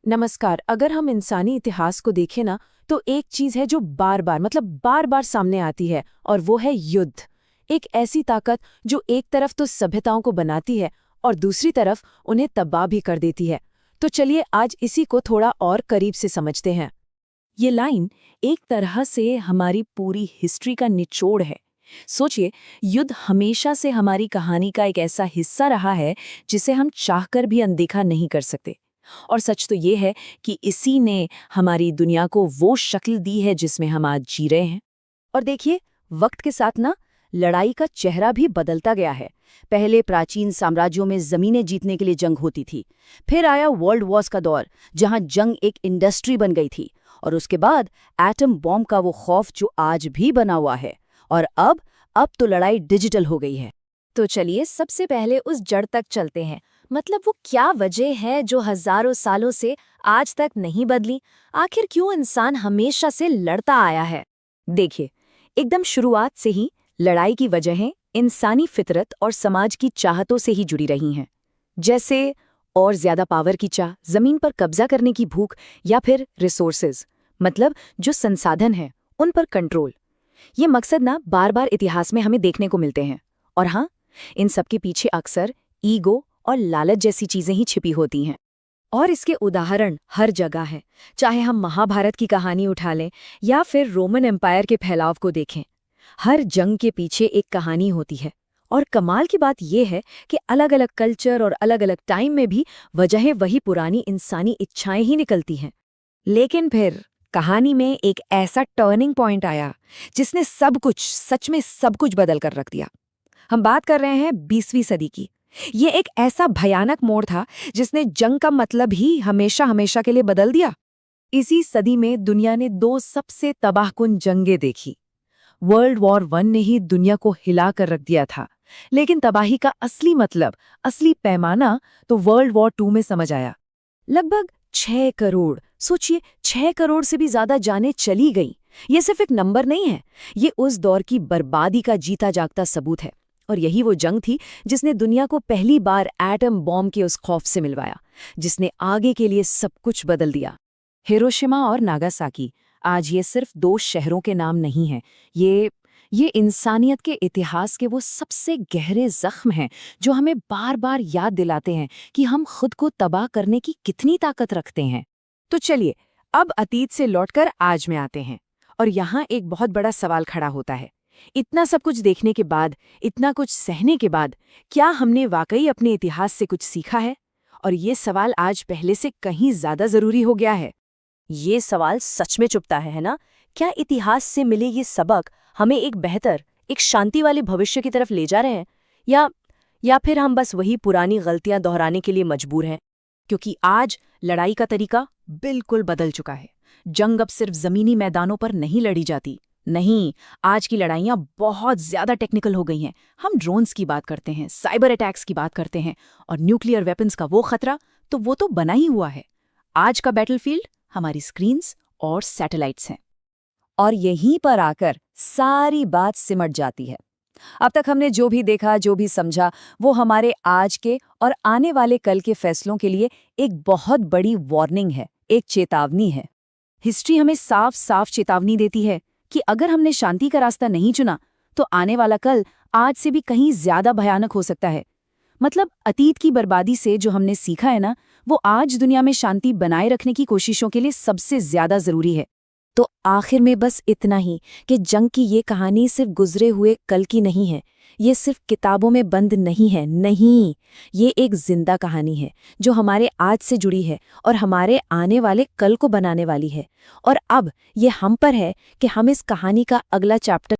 नमस्कार। अगर हम इंसानी इतिहास को देखें ना, तो एक चीज है जो बार बार सामने आती है, और वो है युद्ध। एक ऐसी ताकत जो एक तरफ तो सभ्यताओं को बनाती है और दूसरी तरफ उन्हें तबाह भी कर देती है। तो चलिए आज इसी को थोड़ा और करीब से समझते हैं। ये लाइन एक तरह से हमारी पूरी हिस्ट्री का निचोड़ है। सोचिए, युद्ध हमेशा से हमारी कहानी का एक ऐसा हिस्सा रहा है जिसे हम चाहकर भी अनदेखा नहीं कर सकते। और सच तो ये है कि इसी ने हमारी दुनिया को वो शक्ल दी है जिसमें हम आज जी रहे हैं। और देखिए, वक्त के साथ ना लड़ाई का चेहरा भी बदलता गया है। पहले प्राचीन साम्राज्यों में जमीनें जीतने के लिए जंग होती थी। फिर आया वर्ल्ड वॉर्स का दौर, जहां जंग एक इंडस्ट्री बन गई थी। और उसके बाद एटम बॉम्ब का वो खौफ जो आज भी बना हुआ है। और अब तो लड़ाई डिजिटल हो गई है। तो चलिए सबसे पहले उस जड़ तक चलते हैं। मतलब वो क्या वजह है जो हजारों सालों से आज तक नहीं बदली? आखिर क्यों इंसान हमेशा से लड़ता आया है? देखिए, एकदम शुरुआत से ही लड़ाई की वजहें इंसानी फितरत और समाज की चाहतों से ही जुड़ी रही हैं। जैसे और ज्यादा पावर की चाह, जमीन पर कब्जा करने की भूख, या फिर रिसोर्सेज मतलब जो संसाधन हैं उन पर कंट्रोल। ये मकसद ना बार बार इतिहास में हमें देखने को मिलते हैं। और हाँ, इन सब के पीछे अक्सर ईगो और लालच जैसी चीजें ही छिपी होती हैं। और इसके उदाहरण हर जगह हैं। चाहे हम महाभारत की कहानी उठा लें या फिर रोमन एम्पायर के फैलाव को देखें, हर जंग के पीछे एक कहानी होती है। और कमाल की बात यह है कि अलग अलग कल्चर और अलग अलग टाइम में भी वजहें वही पुरानी इंसानी इच्छाएं ही निकलती हैं। लेकिन फिर कहानी में एक ऐसा टर्निंग पॉइंट आया जिसने सच में सब कुछ बदल कर रख दिया। हम बात कर रहे हैं 20वीं सदी की। ये एक ऐसा भयानक मोड़ था जिसने जंग का मतलब ही हमेशा के लिए बदल दिया। इसी सदी में दुनिया ने दो सबसे तबाहकुन जंगें देखी। वर्ल्ड वॉर 1 ने ही दुनिया को हिला कर रख दिया था, लेकिन तबाही का असली मतलब, असली पैमाना तो वर्ल्ड वॉर 2 में समझ आया। लगभग 6 करोड़, सोचिए 6 करोड़ से भी ज्यादा जानें चली गईं। ये सिर्फ एक नंबर नहीं है, ये उस दौर की बर्बादी का जीता जागता सबूत है। और यही वो जंग थी जिसने दुनिया को पहली बार एटम बॉम्ब के उस खौफ से मिलवाया, जिसने आगे के लिए सब कुछ बदल दिया। हिरोशिमा और नागासाकी आज ये सिर्फ 2 शहरों के नाम नहीं हैं। ये इंसानियत के इतिहास के वो सबसे गहरे जख्म हैं जो हमें बार बार याद दिलाते हैं कि हम खुद को तबाह करने की कितनी ताकत रखते हैं। तो चलिए अब अतीत से लौटकर आज में आते हैं। और यहाँ एक बहुत बड़ा सवाल खड़ा होता है। इतना सब कुछ देखने के बाद, इतना कुछ सहने के बाद, क्या हमने वाकई अपने इतिहास से कुछ सीखा है? और ये सवाल आज पहले से कहीं ज्यादा जरूरी हो गया है। ये सवाल सच में चुभता है ना? क्या इतिहास से मिले ये सबक हमें एक बेहतर, एक शांति वाले भविष्य की तरफ ले जा रहे हैं, या फिर हम बस वही पुरानी गलतियां दोहराने के लिए मजबूर हैं? क्योंकि आज लड़ाई का तरीका बिल्कुल बदल चुका है। जंग अब सिर्फ जमीनी मैदानों पर नहीं लड़ी जाती। नहीं, आज की लड़ाइयाँ बहुत ज्यादा टेक्निकल हो गई हैं। हम ड्रोन्स की बात करते हैं, साइबर अटैक्स की बात करते हैं, और न्यूक्लियर वेपन्स का वो खतरा तो वो तो बना ही हुआ है। आज का बैटलफील्ड हमारी स्क्रीन्स और सैटेलाइट्स हैं। और यहीं पर आकर सारी बात सिमट जाती है। अब तक हमने जो भी देखा, जो भी समझा, वो हमारे आज के और आने वाले कल के फैसलों के लिए एक बहुत बड़ी वार्निंग है, एक चेतावनी है। हिस्ट्री हमें साफ साफ चेतावनी देती है कि अगर हमने शांति का रास्ता नहीं चुना तो आने वाला कल आज से भी कहीं ज्यादा भयानक हो सकता है। मतलब अतीत की बर्बादी से जो हमने सीखा है ना, वो आज दुनिया में शांति बनाए रखने की कोशिशों के लिए सबसे ज्यादा जरूरी है। तो आखिर में बस इतना ही कि जंग की ये कहानी सिर्फ गुजरे हुए कल की नहीं है। ये सिर्फ किताबों में बंद नहीं है, नहीं, ये एक जिंदा कहानी है जो हमारे आज से जुड़ी है और हमारे आने वाले कल को बनाने वाली है। और अब ये हम पर है कि हम इस कहानी का अगला चैप्टर